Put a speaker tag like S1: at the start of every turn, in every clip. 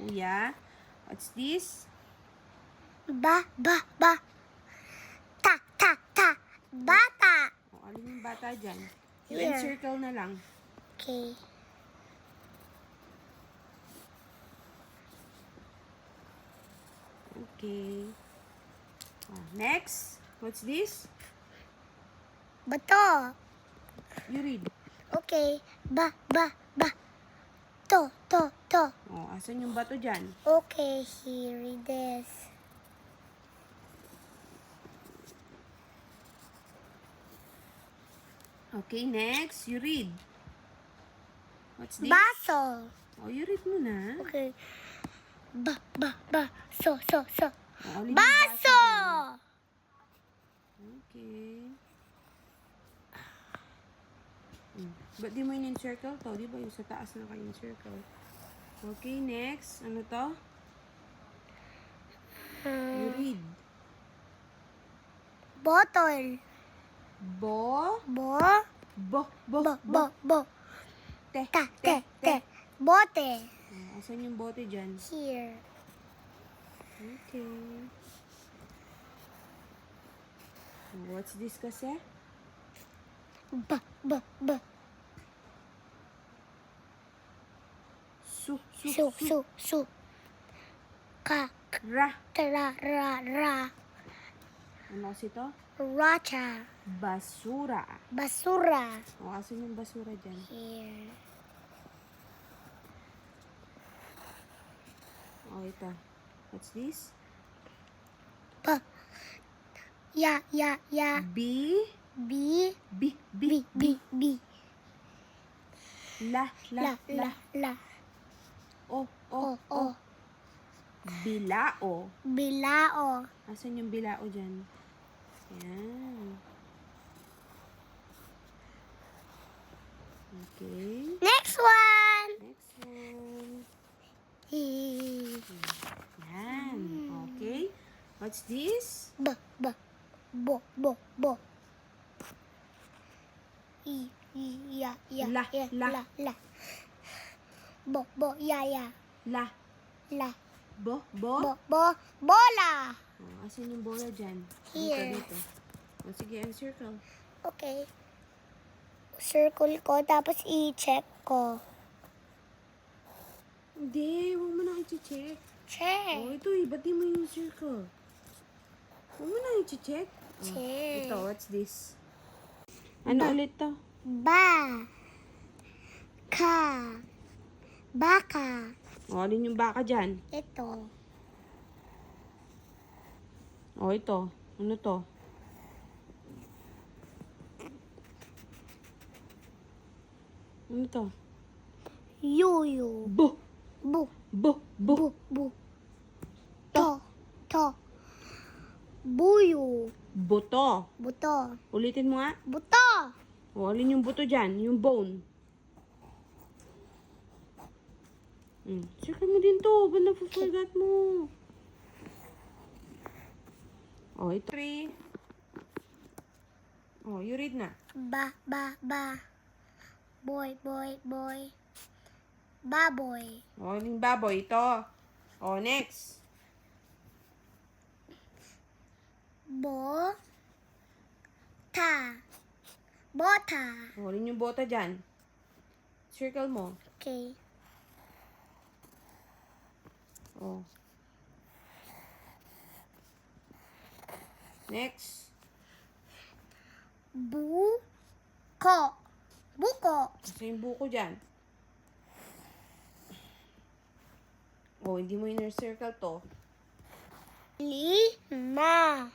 S1: Kuya. What's this?
S2: Ba. Ta. Bata.
S1: O, alin yung bata dyan?
S2: Here.
S1: Circle na lang.
S2: Okay.
S1: Okay. Next. What's this?
S2: Bato.
S1: You read.
S2: Okay. Ba. To.
S1: O, asan yung bato dyan?
S2: Okay, here it is.
S1: Okay, next. You read. What's this?
S2: Baso.
S1: O, you read mo na.
S2: Okay. Ba. So.
S1: O, alin yung
S2: Baso!
S1: dyan? Okay. Ba't di mo yun circle to? Di ba yung sa taas na kayo circle? Okay, next. Ano to? You read.
S2: Bottle.
S1: Bo. Te.
S2: Te. Bote.
S1: Asan yung bote dyan?
S2: Here.
S1: Okay. What's this kasi?
S2: Ba. Su. Ka.
S1: Ra.
S2: Ra.
S1: Ano kasi to?
S2: Racha.
S1: Basura.
S2: Basura.
S1: O, asan yung basura dyan?
S2: Here.
S1: O, ito. What's this?
S2: Ba. Ya.
S1: B.
S2: B.
S1: La. O. Bilao. Asan yung bilao dyan? Yan. Okay.
S2: Next one.
S1: Next one.
S2: Ba.
S1: Yan. Okay. What's this?
S2: Bo. Ya.
S1: La.
S2: Bo. Ya.
S1: La. Bo.
S2: Bola.
S1: O, asan yung bola dyan?
S2: Here.
S1: Dito. O, sige, circle.
S2: Okay. Circle ko, tapos i-check ko.
S1: Hindi, huwag mo na i-check.
S2: Check.
S1: O, ito eh, ba't di mo yung circle? Huwag mo na i-check.
S2: Check.
S1: Ito, what's this? Ano ulit to?
S2: Ba. Ka. Baka.
S1: O, alin yung baka dyan?
S2: Ito.
S1: O, ito. Ano to? Ano to?
S2: Yuyu.
S1: Bu.
S2: Bu. To. Buyo.
S1: Buto.
S2: Buto.
S1: Ulitin mo nga.
S2: Buto.
S1: O, alin yung buto dyan? Yung bone. Circle mo din to. Ba't napaforgot mo? O, ito. 3. O, you read na.
S2: Ba. Boy. Baboy.
S1: O, aling baboy ito. O, next.
S2: Bota.
S1: O, alin yung bota dyan? Circle mo.
S2: Okay.
S1: O. Next.
S2: Buko.
S1: Kasi yung buko dyan. O, hindi mo circle to.
S2: Lima.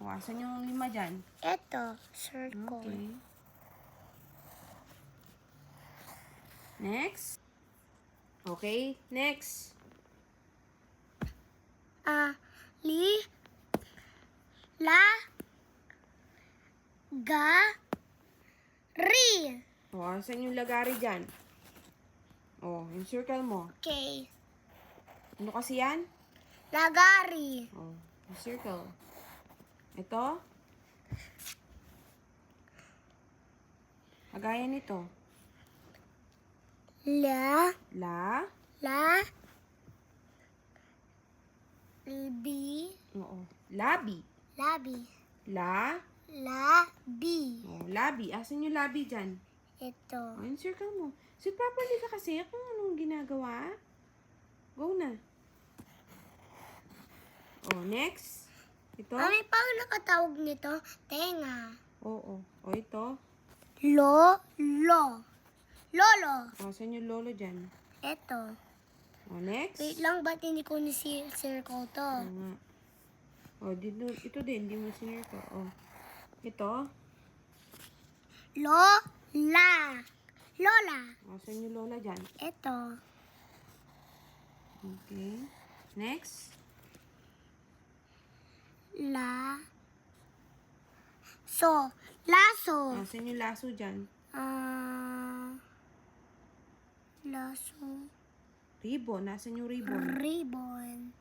S1: O, asan yung 5 dyan?
S2: Ito. Circle.
S1: Okay. Next. Okay, next.
S2: Lagari.
S1: O, asan yung lagari dyan? O, yung circle mo.
S2: Okay.
S1: Ano kasi yan?
S2: Lagari.
S1: O, yung circle. Ito. Kagaya nito.
S2: La. La. Libi.
S1: Oo. Labi.
S2: Labi.
S1: La.
S2: Labi.
S1: Oh, labi. Asan yung labi dyan?
S2: Ito.
S1: Oh, circle mo. Sit properly ka kasi. Kung anong ginagawa. Go na. Oh, next. Ito.
S2: Mami, paano nakatawag nito? Tenga.
S1: Oo. Oh, ito.
S2: Lolo. Lolo.
S1: Oh, saan yung lolo dyan?
S2: Ito.
S1: Oh, next.
S2: Wait lang, ba't hindi ko circle to?
S1: Oo nga. Oh, dito, ito din. Hindi mo sinirko. Oh. Ito.
S2: Lola. Lola.
S1: Oh, saan yung lola dyan?
S2: Ito.
S1: Okay. Next.
S2: Laso.
S1: Oh, saan yung laso dyan?
S2: Laso.
S1: Ribbon. Nasaan yung ribbon?
S2: Ribbon.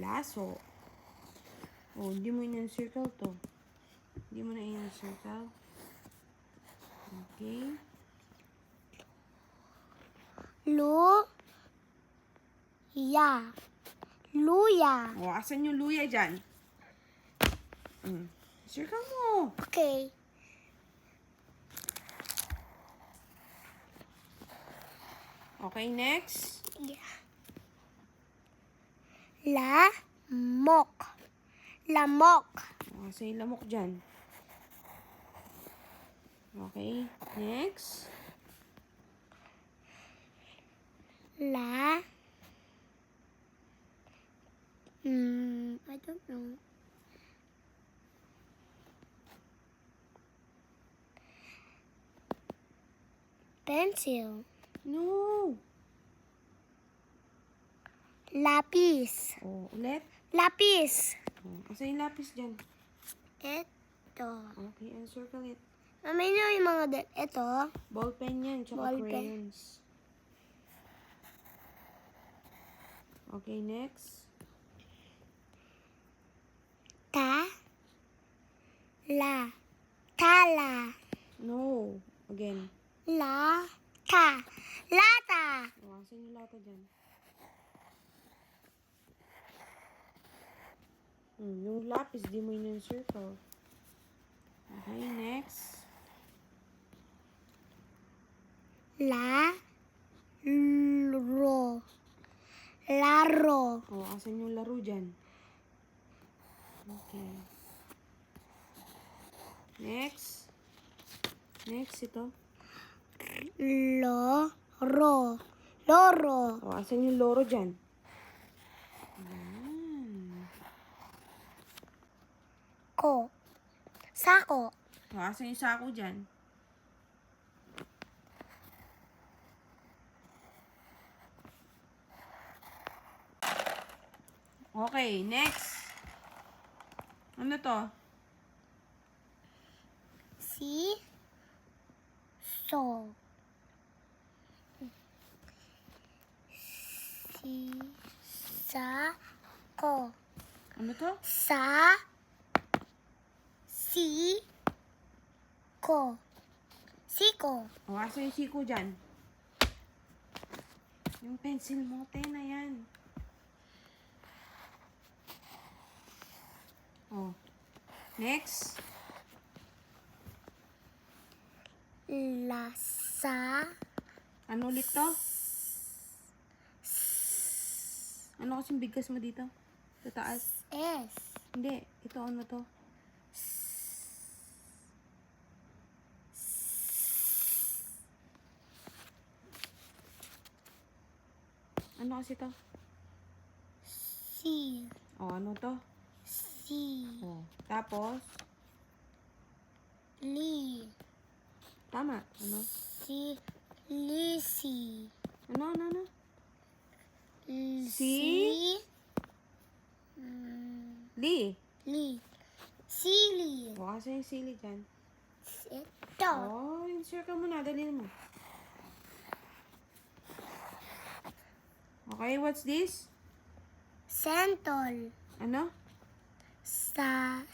S1: Laso. Oh, hindi mo in-circle to. Hindi mo na in-circle. Okay.
S2: Luya. Luya.
S1: Oh, asan yung luya dyan? Circle mo.
S2: Okay.
S1: Okay, next.
S2: Yeah. Lamok. Lamok.
S1: Oh, asan yung lamok dyan? Okay, next.
S2: I don't know. Pencil.
S1: No.
S2: Lapis.
S1: Oh, ulit.
S2: Lapis.
S1: Oh, asan yung lapis dyan?
S2: Ito.
S1: Okay, and circle it.
S2: Mami nyo yung mga ito.
S1: Ball pen yan, tsaka
S2: Ball pen.
S1: crayons. Okay, next.
S2: Tala.
S1: No. Again.
S2: Lata.
S1: Oh, asan yung lata dyan? Yung lapis, di mo yun yung circle. Okay, next.
S2: Laro.
S1: Oh, asan yung laro dyan? Okay. Next. Next, ito.
S2: Loro.
S1: Oh, asan yung loro dyan? Ayan.
S2: Sako.
S1: Oh, asan yung sako dyan? Okay, next. Ano to?
S2: So. Sako.
S1: Ano to?
S2: Siko.
S1: Oh, asan yung siko dyan? Yung pencil mo, na yan. Oh. Next. Ano ulit to? Ano kasing bigkas mo dito? Sa taas?
S2: S.
S1: Hindi. Ito ano to? Ano kasi to?
S2: C.
S1: Oh, ano to?
S2: C.
S1: Oh. Tapos? Tama. Ano?
S2: Lisi.
S1: Ano? Li.
S2: Sili.
S1: Oh, kasi yung sili dyan.
S2: Ito.
S1: Oh, in-circle mo na. Dalhin mo. Okay, what's this?
S2: Sentol.
S1: Ano? San?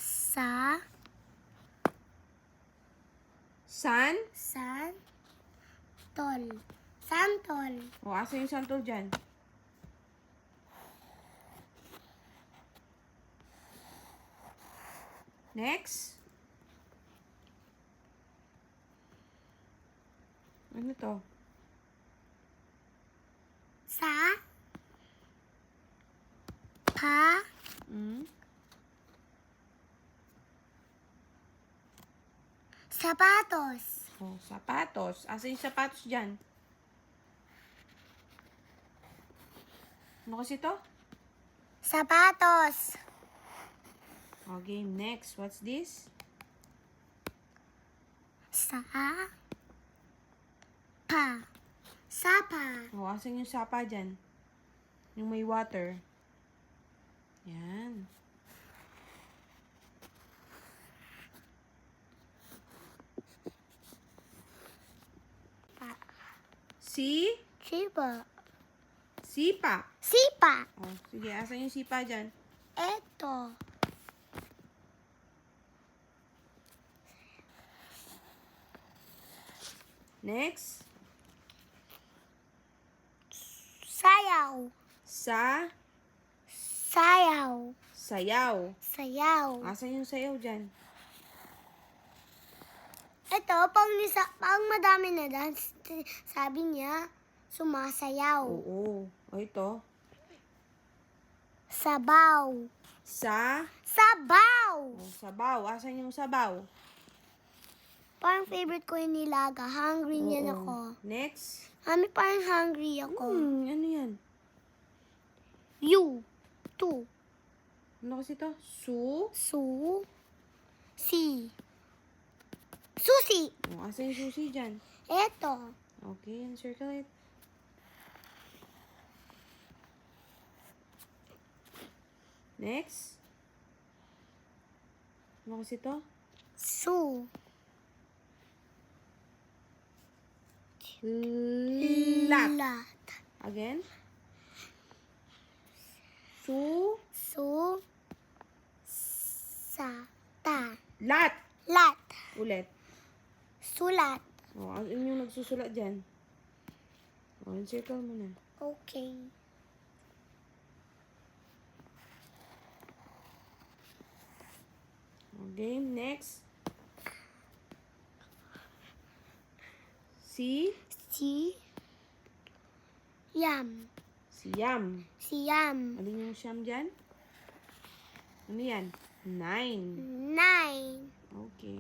S2: Santol.
S1: Oh, asa yung santol dyan? Next. Ano to?
S2: Sa. Pa.
S1: Hmm?
S2: Sapatos.
S1: Oh, sapatos. Asa yung sapatos dyan? Ano kasi to?
S2: Sapatos.
S1: Okay, next. What's this?
S2: Sa. Pa. Sapa.
S1: Oh, asan yung sapa dyan? Yung may water. Yan.
S2: Pa.
S1: Si?
S2: Sipa.
S1: Sipa.
S2: Sipa.
S1: Oh, sige. Asan yung sipa dyan?
S2: Eto.
S1: Next.
S2: Sayaw.
S1: Sa?
S2: Sayaw.
S1: Sayaw.
S2: Sayaw.
S1: Asan yung sayaw dyan?
S2: Ito, pang madami na dance, sabi niya, sumasayaw.
S1: Oo. O ito.
S2: Sabaw.
S1: Sa?
S2: Sabaw!
S1: Oh, sabaw. Asan yung sabaw?
S2: Parang favorite ko yung nilaga. Hungry niyan
S1: Oo.
S2: ako.
S1: Next.
S2: Mami, parang hungry ako.
S1: Ano yan?
S2: You. Tu.
S1: Ano kasi to? Su?
S2: Su. Si. Susi.
S1: Oh, asan yung susi dyan?
S2: Eto.
S1: Okay, circle it. Next. Ano kasi to?
S2: Su.
S1: Lat.
S2: Lat.
S1: Again. Su.
S2: Su. Sa. Ta.
S1: Lat.
S2: Lat.
S1: Ulit.
S2: Sulat.
S1: Oh, ano yung nagsusulat dyan? Oh, circle mo na.
S2: Okay.
S1: Okay, next. Si.
S2: Si. Yam.
S1: Siyam.
S2: Siyam.
S1: Ano yung siyam dyan? Ano yan? 9.
S2: 9.
S1: Okay.